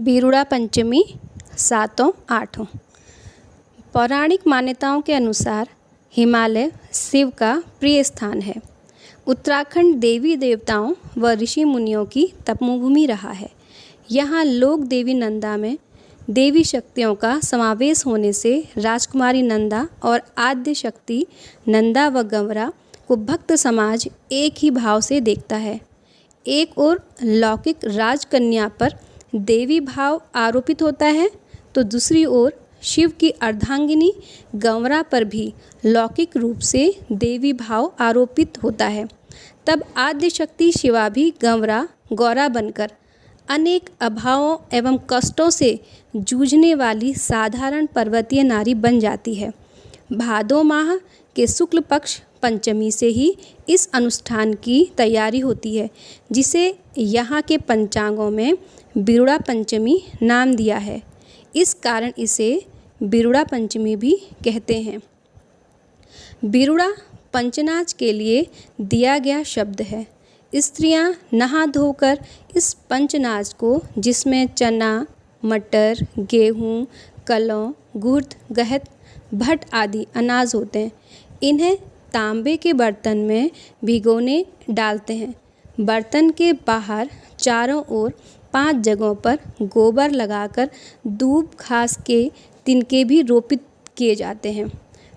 बीरुड़ा पंचमी सातों आठों। पौराणिक मान्यताओं के अनुसार हिमालय शिव का प्रिय स्थान है। उत्तराखंड देवी देवताओं व ऋषि मुनियों की तपभूमि रहा है। यहाँ लोक देवी नंदा में देवी शक्तियों का समावेश होने से राजकुमारी नंदा और आद्य शक्ति नंदा व गंवरा को भक्त समाज एक ही भाव से देखता है। एक ओर लौकिक राजकन्या पर देवी भाव आरोपित होता है तो दूसरी ओर शिव की अर्धांगिनी गंवरा पर भी लौकिक रूप से देवी भाव आरोपित होता है। तब आद्य शक्ति शिवा भी गौरा बनकर अनेक अभावों एवं कष्टों से जूझने वाली साधारण पर्वतीय नारी बन जाती है। भादो माह के शुक्ल पक्ष पंचमी से ही इस अनुष्ठान की तैयारी होती है, जिसे यहाँ के पंचांगों में बीरुड़ा पंचमी नाम दिया है। इस कारण इसे बीरुड़ा पंचमी भी कहते हैं। बीरुड़ा पंचनाच के लिए दिया गया शब्द है। स्त्रियां नहा धोकर इस पंचनाच को, जिसमें चना, मटर, गेहूँ, कलौं, गुड़, गहत, भट आदि अनाज होते हैं, इन्हें तांबे के बर्तन में भिगोने डालते हैं। बर्तन के बाहर चारों ओर 5 जगहों पर गोबर लगाकर दूब घास के तिनके भी रोपित किए जाते हैं।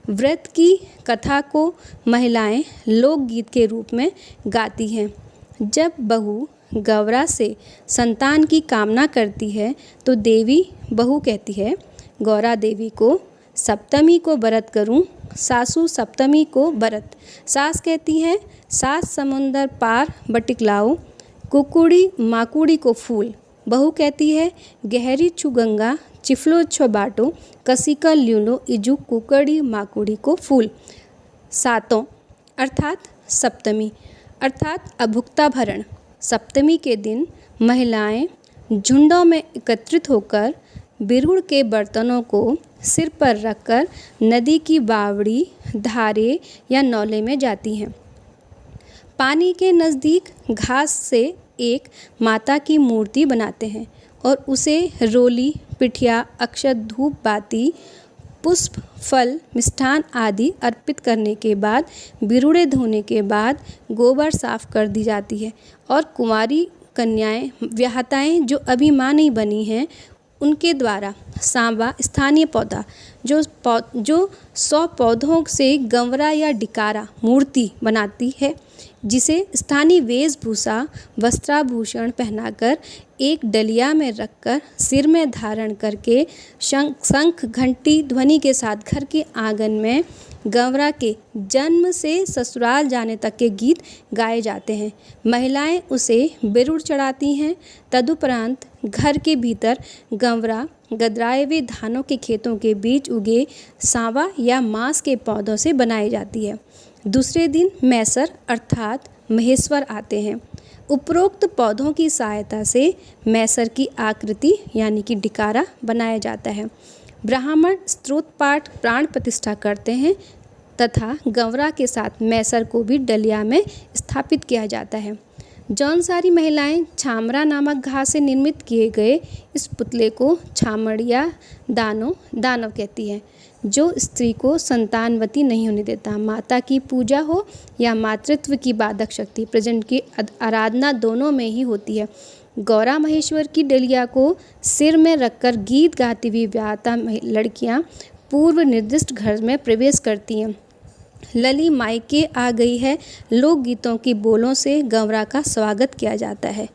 व्रत की कथा को महिलाएं लोकगीत के रूप में गाती हैं। जब बहू गौरा से संतान की कामना करती है तो देवी बहू कहती है, गौरा देवी को सप्तमी को व्रत करूं, सासू सप्तमी को व्रत। सास कहती है, सास समुंदर पार बटिकलाओ, कुकुड़ी माकुड़ी को फूल। बहू कहती है, गहरी छु गंगा चिफलो छो बाटो, कसिका ल्यूनो इजू कुकड़ी माकुड़ी को फूल। सातों अर्थात सप्तमी अर्थात अभुक्ता भरण। सप्तमी के दिन महिलाएं झुंडों में एकत्रित होकर बीरुड़ के बर्तनों को सिर पर रखकर नदी की बावड़ी, धारे या नौले में जाती हैं। पानी के नज़दीक घास से एक माता की मूर्ति बनाते हैं और उसे रोली, पिठिया, अक्षत, धूप, बाती, पुष्प, फल, मिष्ठान आदि अर्पित करने के बाद बीरुड़े धोने के बाद गोबर साफ कर दी जाती है और कुंवारी कन्याएं, व्याहताएं जो अभी मां नहीं बनी हैं, उनके द्वारा सांबा स्थानीय पौधा जो 100 पौधों से गंवरा या डिकारा मूर्ति बनाती है, जिसे स्थानीय वेशभूषा वस्त्राभूषण पहनाकर एक डलिया में रखकर सिर में धारण करके शंख घंटी ध्वनि के साथ घर के आंगन में गंवरा के जन्म से ससुराल जाने तक के गीत गाए जाते हैं। महिलाएं उसे बीरुड़ चढ़ाती हैं। तदुपरांत घर के भीतर गंवरा गदराए हुए धानों के खेतों के बीच उगे सांवा या मांस के पौधों से बनाई जाती है। दूसरे दिन मैसर अर्थात महेश्वर आते हैं। उपरोक्त पौधों की सहायता से मैसर की आकृति यानी कि डिकारा बनाया जाता है। ब्राह्मण स्तोत्र पाठ प्राण प्रतिष्ठा करते हैं तथा गंवरा के साथ मैसर को भी डलिया में स्थापित किया जाता है। जौनसारी महिलाएं छामरा नामक घास से निर्मित किए गए इस पुतले को छामड़िया दानव कहती है, जो स्त्री को संतानवती नहीं होने देता। माता की पूजा हो या मातृत्व की बाधक शक्ति प्रेजेंट की आराधना दोनों में ही होती है। गौरा महेश्वर की डलिया को सिर में रखकर गीत गाती हुई व्याहता लड़कियां पूर्व निर्दिष्ट घर में प्रवेश करती हैं। लली मायके आ गई है लोकगीतों की बोलों से गंवरा का स्वागत किया जाता है।